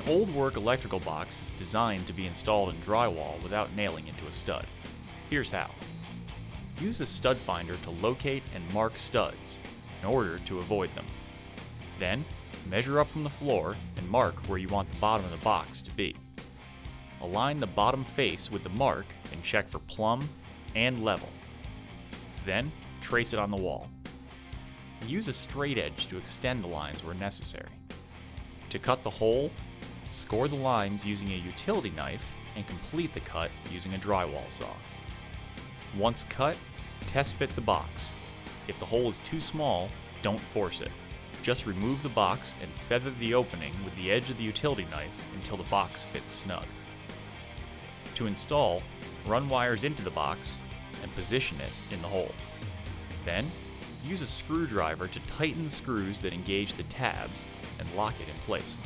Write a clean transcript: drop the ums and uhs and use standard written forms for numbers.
old work electrical box is designed to be installed in drywall without nailing into a stud. Here's how. Use a stud finder to locate and mark studs in order to avoid them. Then, measure up from the floor and mark where you want the bottom of the box to be. Align the bottom face with the mark and check for plumb and level. Then, trace it on the wall. Use a straight edge to extend the lines where necessary. To cut the hole, score the lines using a utility knife and complete the cut using a drywall saw. Once cut, test fit the box. If the hole is too small, don't force it. Just remove the box and feather the opening with the edge of the utility knife until the box fits snug. To install, run wires into the box and position it in the hole. Then, use a screwdriver to tighten the screws that engage the tabs and lock it in place.